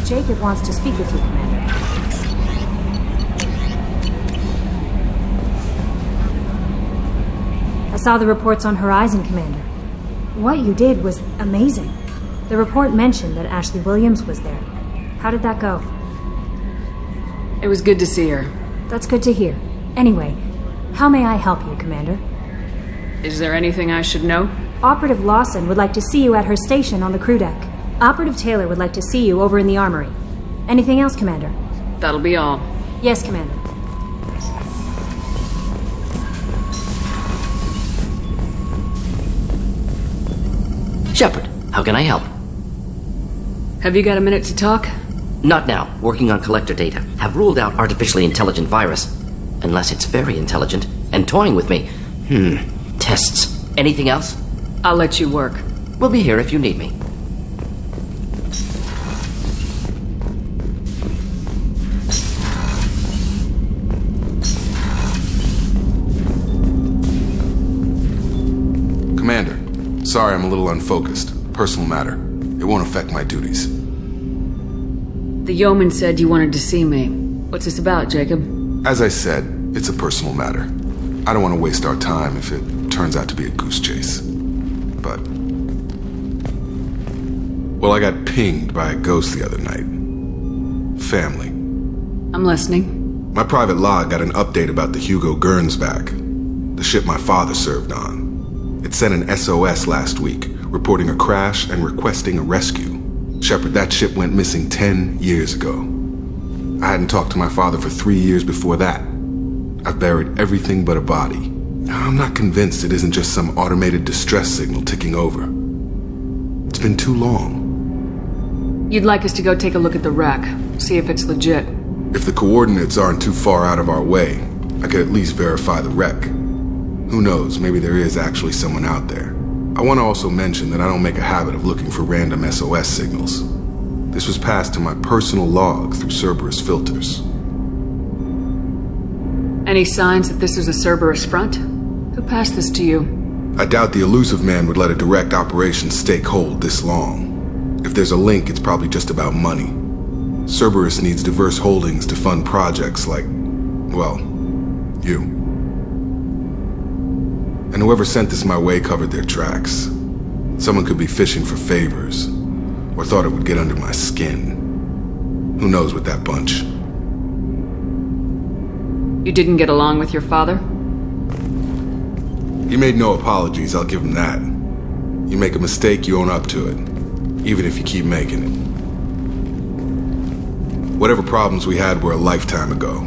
Jacob wants to speak with you, Commander. I saw the reports on Horizon, Commander. What you did was amazing. The report mentioned that Ashley Williams was there. How did that go? It was good to see her. That's good to hear. Anyway, how may I help you, Commander? Is there anything I should know? Operative Lawson would like to see you at her station on the crew deck. Operative Taylor would like to see you over in the armory. Anything else, Commander? That'll be all. Yes, Commander. Shepard, how can I help? Have you got a minute to talk? Not now. Working on collector data. Have ruled out artificially intelligent virus. Unless it's very intelligent and toying with me. Tests. Anything else? I'll let you work. We'll be here if you need me. Commander, sorry I'm a little unfocused. Personal matter. It won't affect my duties. The yeoman said you wanted to see me. What's this about, Jacob? As I said, it's a personal matter. I don't want to waste our time if it turns out to be a goose chase. But... well, I got pinged by a ghost the other night. Family. I'm listening. My private log got an update about the Hugo Gernsback, the ship my father served on. It sent an SOS last week, reporting a crash and requesting a rescue. Shepard, that ship went missing 10 years ago. I hadn't talked to my father for 3 years before that. I've buried everything but a body. I'm not convinced it isn't just some automated distress signal ticking over. It's been too long. You'd like us to go take a look at the wreck, see if it's legit. If the coordinates aren't too far out of our way, I could at least verify the wreck. Who knows, maybe there is actually someone out there. I want to also mention that I don't make a habit of looking for random SOS signals. This was passed to my personal log through Cerberus filters. Any signs that this is a Cerberus front? Who passed this to you? I doubt the elusive man would let a direct operation stake hold this long. If there's a link, it's probably just about money. Cerberus needs diverse holdings to fund projects like, well, you. And whoever sent this my way covered their tracks. Someone could be fishing for favors, or thought it would get under my skin. Who knows with that bunch? You didn't get along with your father? He made no apologies, I'll give him that. You make a mistake, you own up to it, even if you keep making it. Whatever problems we had were a lifetime ago.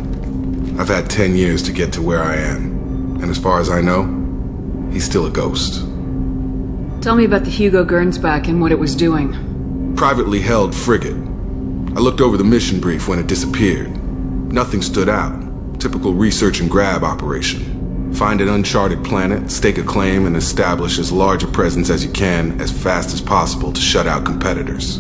I've had 10 years to get to where I am, and as far as I know, he's still a ghost. Tell me about the Hugo Gernsback and what it was doing. Privately held frigate. I looked over the mission brief when it disappeared. Nothing stood out. Typical research and grab operation. Find an uncharted planet, stake a claim, and establish as large a presence as you can as fast as possible to shut out competitors.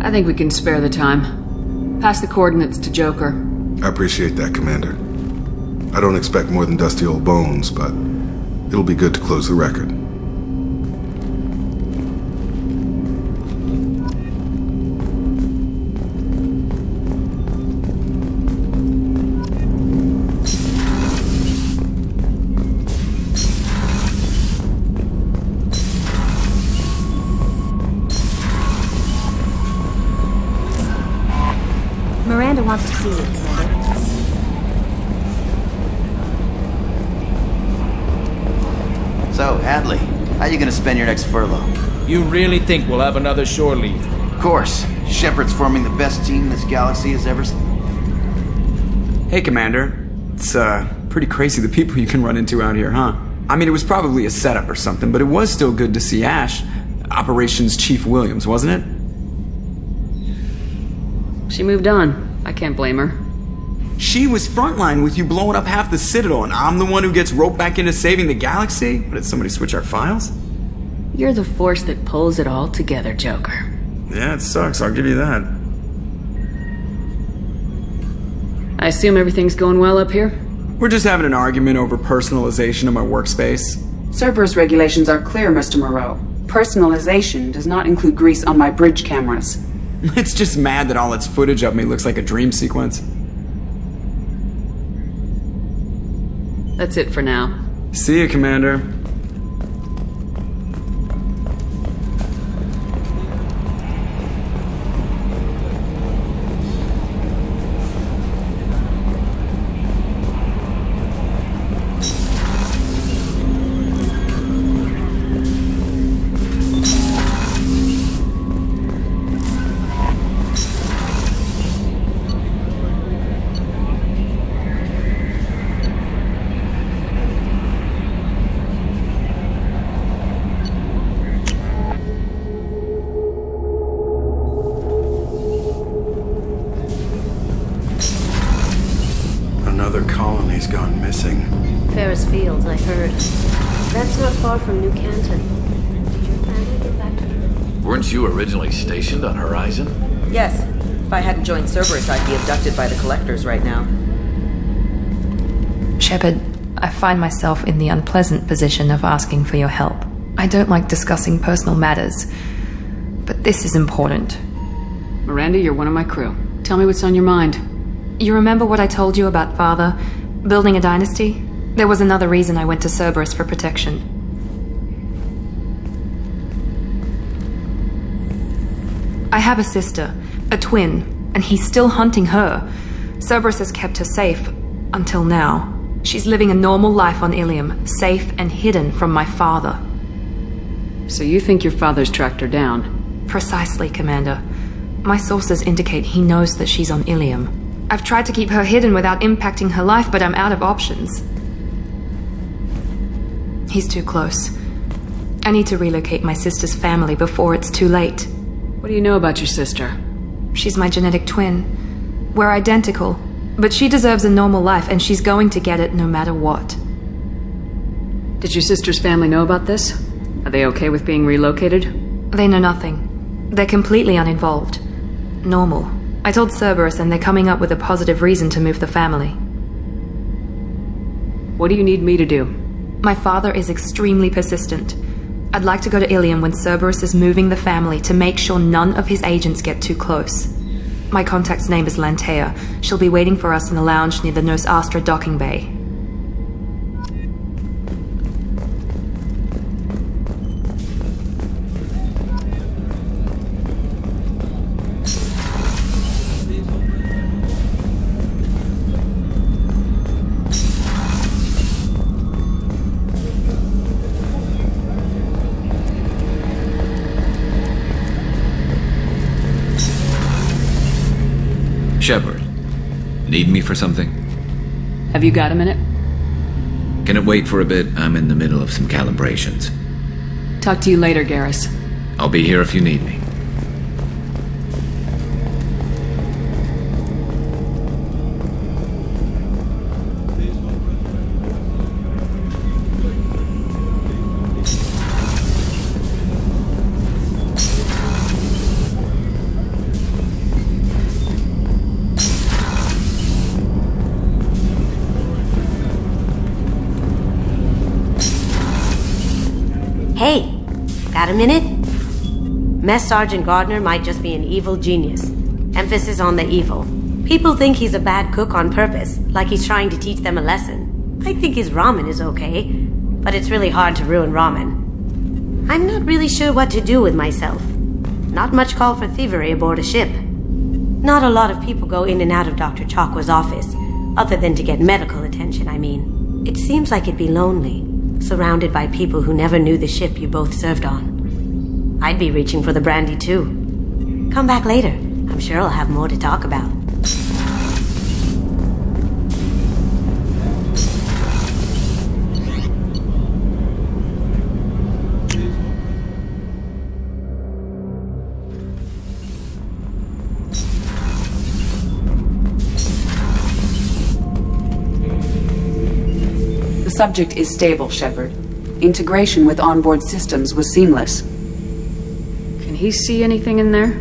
I think we can spare the time. Pass the coordinates to Joker. I appreciate that, Commander. I don't expect more than dusty old bones, but it'll be good to close the record. Miranda wants to see you, Commander. So, Hadley, how you gonna spend your next furlough? You really think we'll have another shore leave? Of course. Shepard's forming the best team this galaxy has ever seen. Hey, Commander. It's, pretty crazy the people you can run into out here, huh? I mean, it was probably a setup or something, but it was still good to see Ash. Operations Chief Williams, wasn't it? She moved on. I can't blame her. She was frontline with you blowing up half the Citadel, and I'm the one who gets roped back into saving the galaxy? But did somebody switch our files? You're the force that pulls it all together, Joker. Yeah, it sucks, I'll give you that. I assume everything's going well up here? We're just having an argument over personalization of my workspace. Cerberus regulations are clear, Mr. Moreau. Depersonalization does not include grease on my bridge cameras. It's just mad that all its footage of me looks like a dream sequence. That's it for now. See you, Commander. Another colony's gone missing. Ferris Fields, I heard. That's not far from New Canton. Did your family get back to you? Weren't you originally stationed on Horizon? Yes. If I hadn't joined Cerberus, I'd be abducted by the Collectors right now. Shepard, I find myself in the unpleasant position of asking for your help. I don't like discussing personal matters, but this is important. Miranda, you're one of my crew. Tell me what's on your mind. You remember what I told you about Father? Building a dynasty? There was another reason I went to Cerberus for protection. I have a sister, a twin, and he's still hunting her. Cerberus has kept her safe, until now. She's living a normal life on Ilium, safe and hidden from my father. So you think your father's tracked her down? Precisely, Commander. My sources indicate he knows that she's on Ilium. I've tried to keep her hidden without impacting her life, but I'm out of options. He's too close. I need to relocate my sister's family before it's too late. What do you know about your sister? She's my genetic twin. We're identical, but she deserves a normal life, and she's going to get it no matter what. Did your sister's family know about this? Are they okay with being relocated? They know nothing. They're completely uninvolved. Normal. I told Cerberus, and they're coming up with a positive reason to move the family. What do you need me to do? My father is extremely persistent. I'd like to go to Ilium when Cerberus is moving the family to make sure none of his agents get too close. My contact's name is Lantea. She'll be waiting for us in the lounge near the Nos Astra docking bay. Shepard, need me for something? Have you got a minute? Can it wait for a bit? I'm in the middle of some calibrations. Talk to you later, Garrus. I'll be here if you need me. Hey, got a minute? Mess Sergeant Gardner might just be an evil genius. Emphasis on the evil. People think he's a bad cook on purpose, like he's trying to teach them a lesson. I think his ramen is okay, but it's really hard to ruin ramen. I'm not really sure what to do with myself. Not much call for thievery aboard a ship. Not a lot of people go in and out of Dr. Chakwa's office, other than to get medical attention, I mean. It seems like it'd be lonely, surrounded by people who never knew the ship you both served on. I'd be reaching for the brandy too. Come back later. I'm sure I'll have more to talk about. The subject is stable, Shepard. Integration with onboard systems was seamless. Can he see anything in there?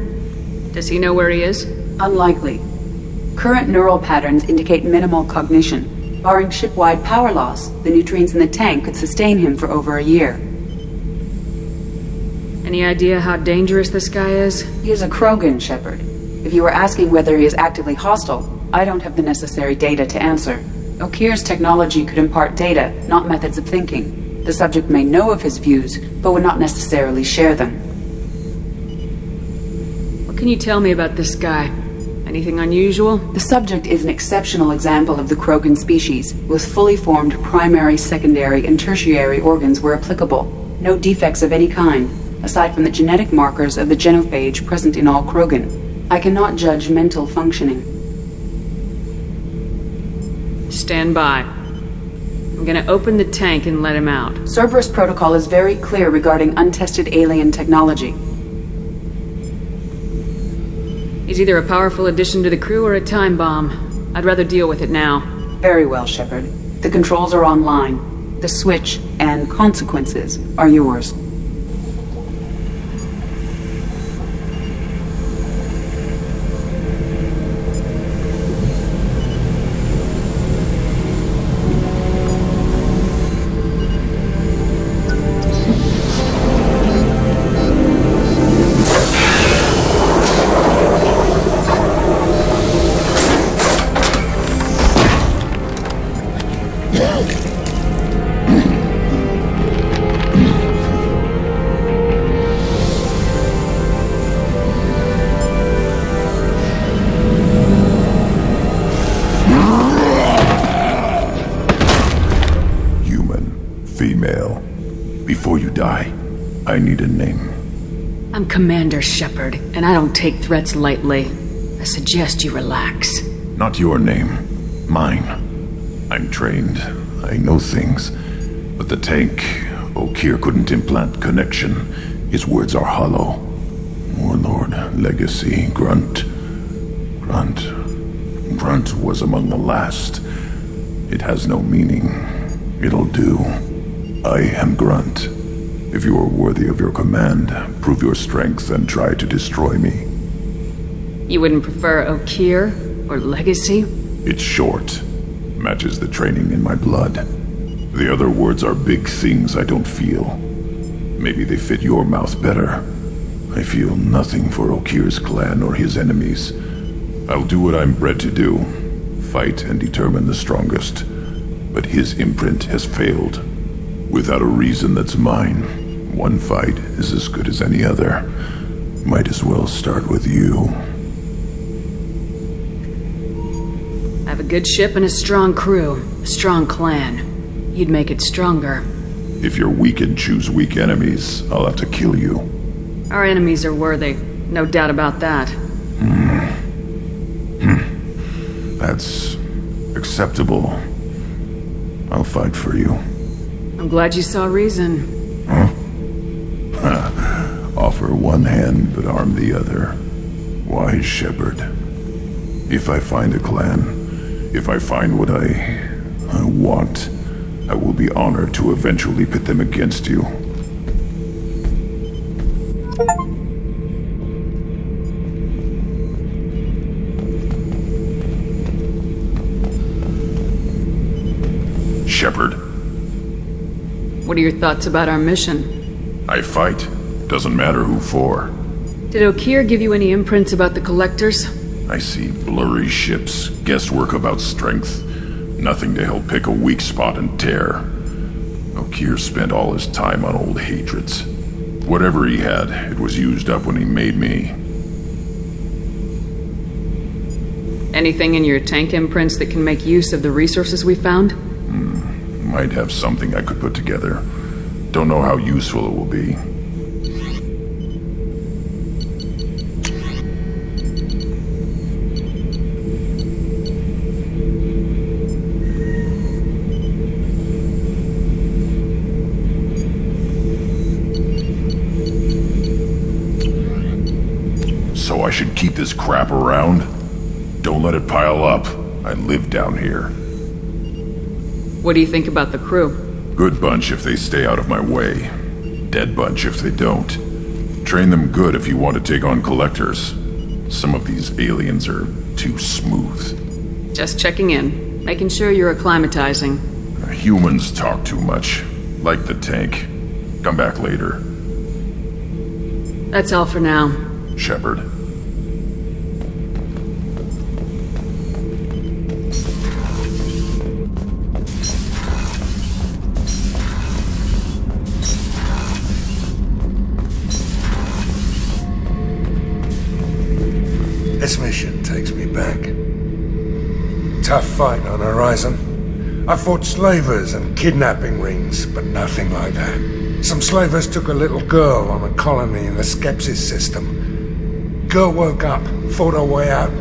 Does he know where he is? Unlikely. Current neural patterns indicate minimal cognition. Barring ship-wide power loss, the nutrients in the tank could sustain him for over a year. Any idea how dangerous this guy is? He is a Krogan, Shepard. If you were asking whether he is actively hostile, I don't have the necessary data to answer. Okeer's technology could impart data, not methods of thinking. The subject may know of his views, but would not necessarily share them. What can you tell me about this guy? Anything unusual? The subject is an exceptional example of the Krogan species, with fully formed primary, secondary, and tertiary organs where applicable. No defects of any kind, aside from the genetic markers of the genophage present in all Krogan. I cannot judge mental functioning. Stand by. I'm gonna open the tank and let him out. Cerberus protocol is very clear regarding untested alien technology. He's either a powerful addition to the crew or a time bomb. I'd rather deal with it now. Very well, Shepard. The controls are online. The switch and consequences are yours. Before you die, I need a name. I'm Commander Shepard, and I don't take threats lightly. I suggest you relax. Not your name. Mine. I'm trained. I know things. But the tank, Okeer couldn't implant connection. His words are hollow. Warlord, Legacy, Grunt. Grunt was among the last. It has no meaning. It'll do. I am Grunt. If you are worthy of your command, prove your strength and try to destroy me. You wouldn't prefer Okeer or Legacy? It's short. Matches the training in my blood. The other words are big things I don't feel. Maybe they fit your mouth better. I feel nothing for Okeer's clan or his enemies. I'll do what I'm bred to do. Fight and determine the strongest. But his imprint has failed. Without a reason that's mine, one fight is as good as any other. Might as well start with you. I have a good ship and a strong crew. A strong clan. You'd make it stronger. If you're weak and choose weak enemies, I'll have to kill you. Our enemies are worthy. No doubt about that. That's acceptable. I'll fight for you. I'm glad you saw reason. Huh? Offer one hand, but arm the other. Wise Shepard. If I find a clan, if I find what I want, I will be honored to eventually pit them against you. Shepard. What are your thoughts about our mission? I fight. Doesn't matter who for. Did Okeer give you any imprints about the Collectors? I see blurry ships, guesswork about strength. Nothing to help pick a weak spot and tear. Okeer spent all his time on old hatreds. Whatever he had, it was used up when he made me. Anything in your tank imprints that can make use of the resources we found? Might have something I could put together. Don't know how useful it will be. So I should keep this crap around? Don't let it pile up. I live down here. What do you think about the crew? Good bunch if they stay out of my way. Dead bunch if they don't. Train them good if you want to take on Collectors. Some of these aliens are too smooth. Just checking in. Making sure you're acclimatizing. Humans talk too much. Like the tank. Come back later. That's all for now. Shepard. This mission takes me back. Tough fight on Horizon. I fought slavers and kidnapping rings, but nothing like that. Some slavers took a little girl on a colony in the Skepsis system. Girl woke up, fought her way out,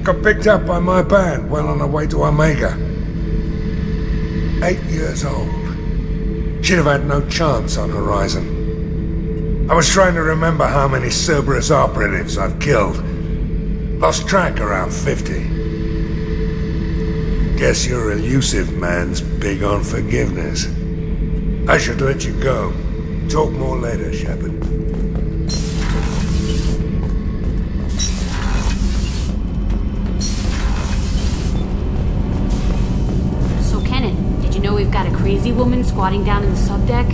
got picked up by my band well on her way to Omega. 8 years old. She'd have had no chance on Horizon. I was trying to remember how many Cerberus operatives I've killed. Lost track around 50. Guess your elusive man's big on forgiveness. I should let you go. Talk more later, Shepard. So, Kenneth, did you know we've got a crazy woman squatting down in the subdeck?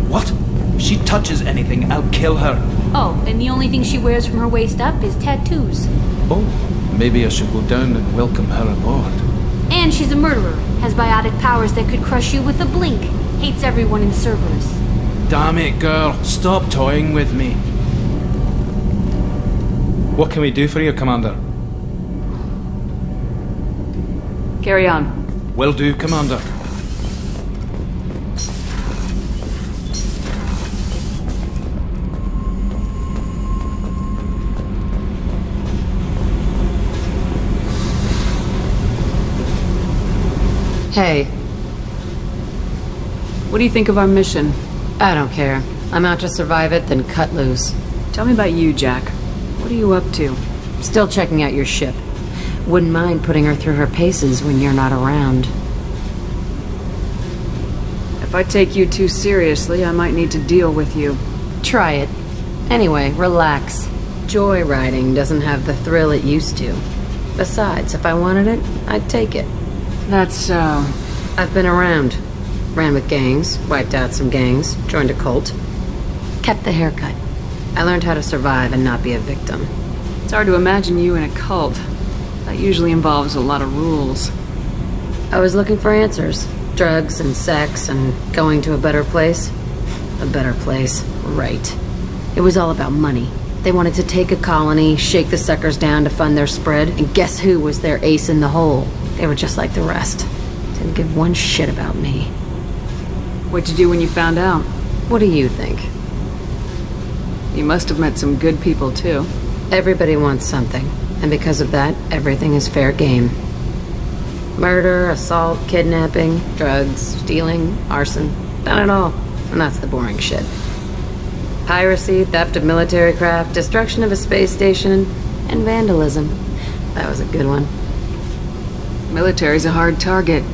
What? If she touches anything, I'll kill her. Oh, and the only thing she wears from her waist up is tattoos. Oh, maybe I should go down and welcome her aboard. And she's a murderer, has biotic powers that could crush you with a blink, hates everyone in Cerberus. Damn it, girl. Stop toying with me. What can we do for you, Commander? Carry on. Will do, Commander. Hey. What do you think of our mission? I don't care. I'm out to survive it, then cut loose. Tell me about you, Jack. What are you up to? Still checking out your ship. Wouldn't mind putting her through her paces when you're not around. If I take you too seriously, I might need to deal with you. Try it. Anyway, relax. Joyriding doesn't have the thrill it used to. Besides, if I wanted it, I'd take it. That's so. I've been around. Ran with gangs, wiped out some gangs, joined a cult. Kept the haircut. I learned how to survive and not be a victim. It's hard to imagine you in a cult. That usually involves a lot of rules. I was looking for answers. Drugs and sex and going to a better place. A better place, right. It was all about money. They wanted to take a colony, shake the suckers down to fund their spread, and guess who was their ace in the hole? They were just like the rest. Didn't give one shit about me. What'd you do when you found out? What do you think? You must have met some good people, too. Everybody wants something, and because of that, everything is fair game. Murder, assault, kidnapping, drugs, stealing, arson. Done it all. And that's the boring shit. Piracy, theft of military craft, destruction of a space station, and vandalism. That was a good one. Military's a hard target.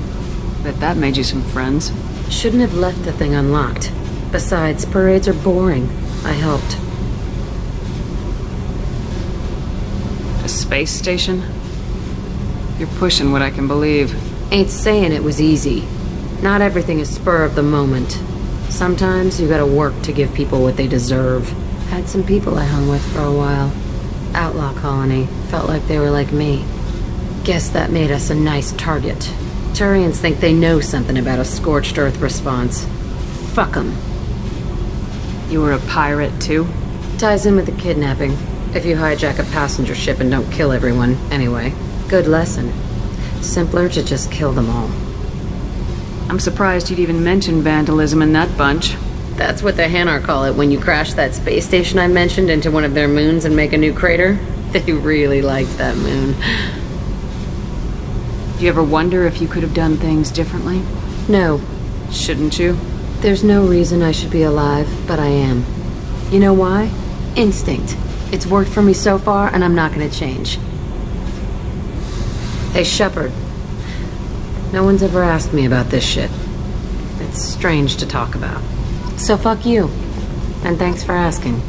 Bet that made you some friends. Shouldn't have left the thing unlocked. Besides, parades are boring. I helped. A space station? You're pushing what I can believe. Ain't saying it was easy. Not everything is spur of the moment. Sometimes you gotta work to give people what they deserve. Had some people I hung with for a while. Outlaw colony. Felt like they were like me. Guess that made us a nice target. Turians think they know something about a scorched earth response. Fuck 'em. You were a pirate, too? Ties in with the kidnapping. If you hijack a passenger ship and don't kill everyone, anyway. Good lesson. Simpler to just kill them all. I'm surprised you'd even mention vandalism in that bunch. That's what the Hanar call it when you crash that space station I mentioned into one of their moons and make a new crater. They really liked that moon. Do you ever wonder if you could have done things differently? No. Shouldn't you? There's no reason I should be alive, but I am. You know why? Instinct. It's worked for me so far, and I'm not gonna change. Hey, Shepard. No one's ever asked me about this shit. It's strange to talk about. So fuck you. And thanks for asking.